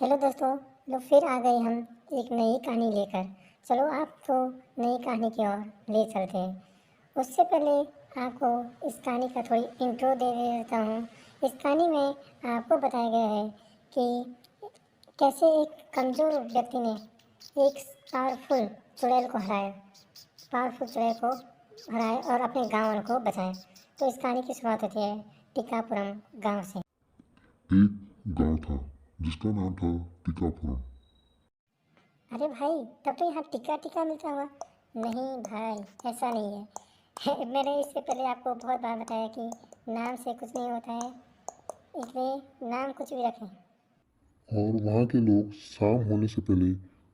Hello दोस्तों, लो फिर आ गए हम एक नई कहानी लेकर। चलो आपको नई कहानी की ओर ले चलते हैं। उससे पहले आपको इस कहानी का थोड़ी इंट्रो दे देता हूँ। इस कहानी में आपको बताया गया है कि कैसे एक कमज़ोर व्यक्ति ने एक पावरफुल चुड़ैल को हराया, और अपने गाँव वालों को बचाया। तो इस कहानी की शुरुआत होती है टीकापुरम गाँव से। एक गांव था जिसका नाम था टीकापुरम। अरे भाई, तब तो यहाँ टिक्का टिक्का मिलता हुआ। नहीं भाई, ऐसा नहीं है। मैंने इससे पहले आपको बहुत बार बताया कि नाम से कुछ नहीं होता है, इसलिए नाम कुछ भी रखें। और वहाँ के लोग शाम होने से पहले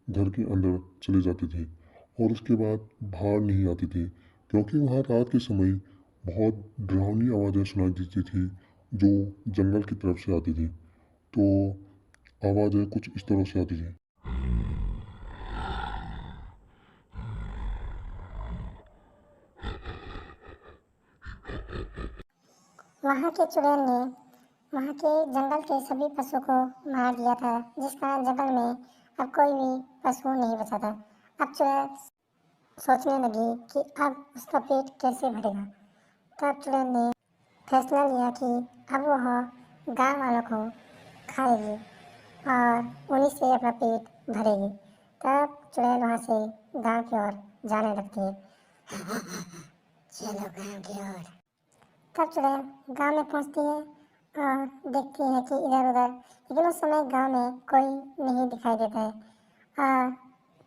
घर के अंदर चले जाते थे और उसके बाद बाहर नहीं आते थे, क्योंकि वहाँ रात के समय बहुत डरावनी आवाज़ें सुनाई देती थी जो जंगल की तरफ से आती थी। तो आवाज़ें कुछ इस तरह से आती थी। वहाँ के चुड़ैल ने वहाँ के जंगल के सभी पशुओं को मार दिया था, जिस कारण जंगल में अब कोई भी पशु नहीं बचा था। अब चुड़ैल सोचने लगी कि अब उसका पेट कैसे भरेगा। तब चुड़ैल ने फैसला लिया कि अब वह गांव वालों को खाएगी और उन्हीं से अपना पेट भरेगी। तब चुड़ैल वहाँ से गांव की ओर जाने लगती है। चलो गांव की ओर। तब चुड़ैल गांव में पहुँचती है और देखती है कि इधर उधर, लेकिन उस समय गांव में कोई नहीं दिखाई देता है। और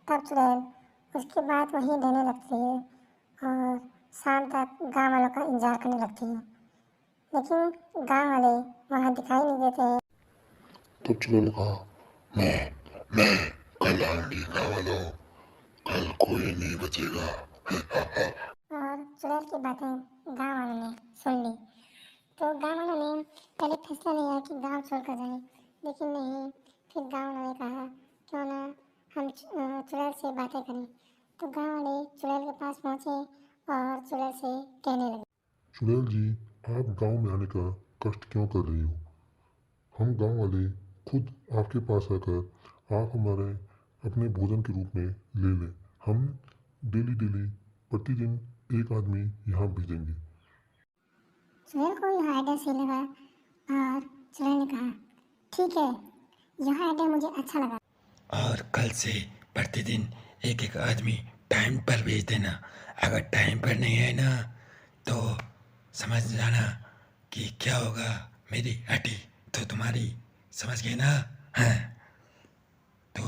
तब चुड़ैल उसके बाद वहीं रहने लगती है और शाम तक गांव वालों का इंतजार करने लगती है, लेकिन गांव वाले वहाँ दिखाई नहीं देते हैं। तब चुड़ैल ने कहा, मैं कल आऊंगी गाँव वालों, कल कोई नहीं बचेगा। और चुड़ैल की बातें गांव वालों ने सुन ली। तो गांव वालों ने पहले फैसला लिया कि गांव छोड़कर जाएं, लेकिन नहीं। फिर गांव वालों ने कहा क्यों ना हम चुड़ैल से बातें करें। तो गांव वाले चुड़ैल के पास पहुंचे और चुड़ैल से कहने लगे, चुड़ैल जी, आप गांव में आने का कष्ट क्यों कर रही हो? हम गांव वाले खुद आपके पास आकर आप हमारे अपने भोजन के रूप में ले लें। हम डेली डेली प्रतिदिन एक आदमी यहाँ भेजेंगे। चुड़ैल को यह आइडिया सही लगा और चुड़ैल ने कहा ठीक है, यह आइडिया मुझे अच्छा लगा। और कल से प्रतिदिन एक एक आदमी टाइम पर भेज देना। अगर टाइम पर नहीं है ना तो समझ जाना कि क्या होगा। मेरी हटी तो तुम्हारी, समझ गए ना? हाँ, तो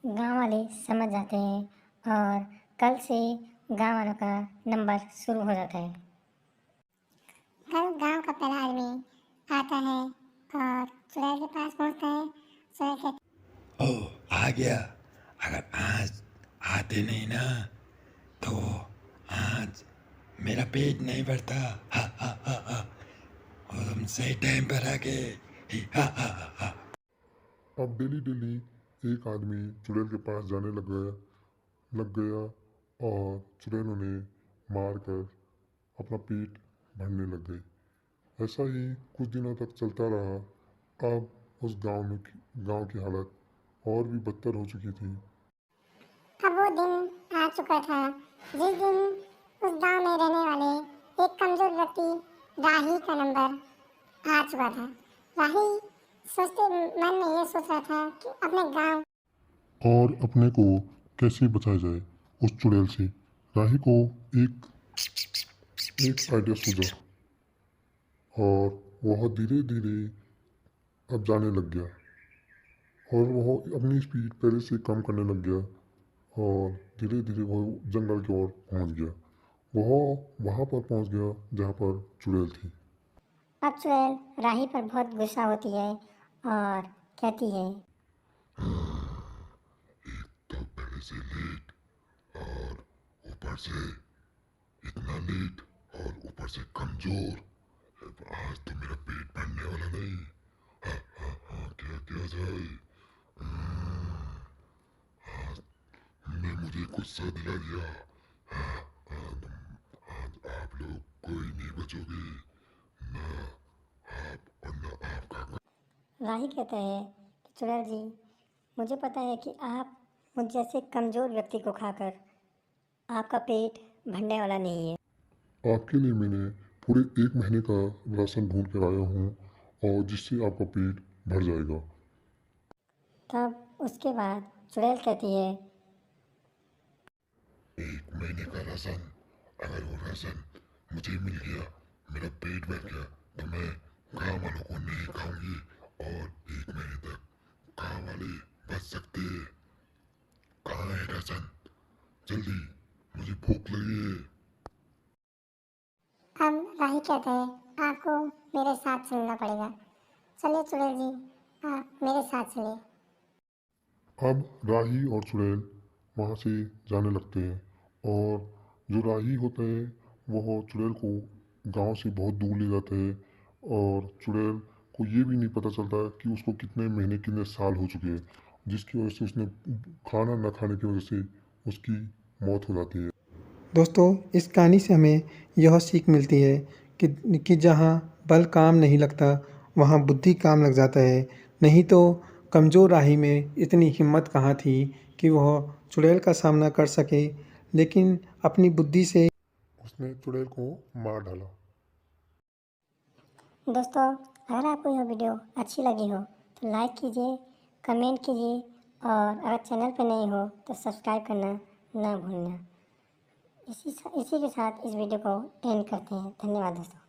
गांव वाले समझ जाते हैं और कल से गांव वालों का नंबर शुरू हो जाता है। कल गांव का पहला आदमी आता है और चुड़ैल के पास पहुंचता है। चुड़ैल कहती, ओ आ गया। अगर आज आते नहीं ना तो आज मेरा पेट नहीं भरता। हा हा हा हा। और तुम सही टाइम पर आ गए। हा हा हा हा। अब डेली डेली एक आदमी चुड़ैल के पास जाने लग गया और चुड़ैल उन्हें मार कर अपना पेट भरने लग गई। ऐसा ही कुछ दिनों तक चलता रहा। अब उस गांव की हालत और भी बदतर हो चुकी थी। अब वो दिन आ चुका था जिस दिन उस गांव में रहने वाले एक कमजोर व्यक्ति राही का नंबर आ चुका था। राही सोचते मन में ये सोच रहा था कि अपने गांव और अपने को कैसे बचाया जाए उस चुड़ैल से। राही को एक एक आइडिया सूझा और वह धीरे धीरे अब जाने लग गया और वह अपनी स्पीड पहले से कम करने लग गया और धीरे धीरे वह जंगल की ओर पहुंच गया। वह वहां पर पहुंच गया जहां पर चुड़ैल थी। अब चुड़ैल राही पर बहुत गुस्सा होती है और कहती है, तो पहले से लेट और ऊपर से इतना लेट और ऊपर से कमजोर। अब आज तो मेरा पेट भरने वाला नहीं। हाँ हाँ हाँ, क्या किया जाए? मैं मुझे गुस्सा दिला दिया। हाँ, आज आप लोग कोई नहीं बचोगे, ना आप और ना आपका। राही कहता है चुड़ैल जी, मुझे पता है कि आप मुझ जैसे कमज़ोर व्यक्ति को खाकर आपका पेट भरने वाला नहीं है। आपके लिए मैंने पूरे 1 महीने का राशन ढूंढ कर आया हूँ और जिससे आपका पेट भर जाएगा। तब उसके बाद चुड़ैल कहती है, 1 महीने का राशन, अगर वो राशन मुझे मिल गया, मेरा पेट भर गया, तो मैं गाँव वालों को नहीं खाऊंगी और 1 महीने तक गाँव वाले बच सकते हैं। कहाँ है राशन? जल्दी, मुझे भूख लगी है। अब राही कहते हैं, आपको मेरे साथ चलना पड़ेगा। चलिए चुड़ैल जी, आप मेरे साथ चलिए। अब राही और चुड़ैल वहाँ से जाने लगते हैं और जो राही होता है वह चुड़ैल को गांव से बहुत दूर ले जाता है और चुड़ैल को ये भी नहीं पता चलता कि उसको कितने महीने कितने साल हो चुके हैं, जिसकी वजह से उसने खाना न खाने की वजह से उसकी मौत हो जाती है। दोस्तों, इस कहानी से हमें यह सीख मिलती है कि जहाँ बल काम नहीं लगता वहाँ बुद्धि काम लग जाता है। नहीं तो कमज़ोर राही में इतनी हिम्मत कहाँ थी कि वह चुड़ैल का सामना कर सके, लेकिन अपनी बुद्धि से उसने चुड़ैल को मार डाला। दोस्तों, अगर आपको यह वीडियो अच्छी लगी हो तो लाइक कीजिए, कमेंट कीजिए और अगर चैनल पर नए हो तो सब्सक्राइब करना ना भूलना। इसी के साथ इस वीडियो को एंड करते हैं। धन्यवाद दोस्तों।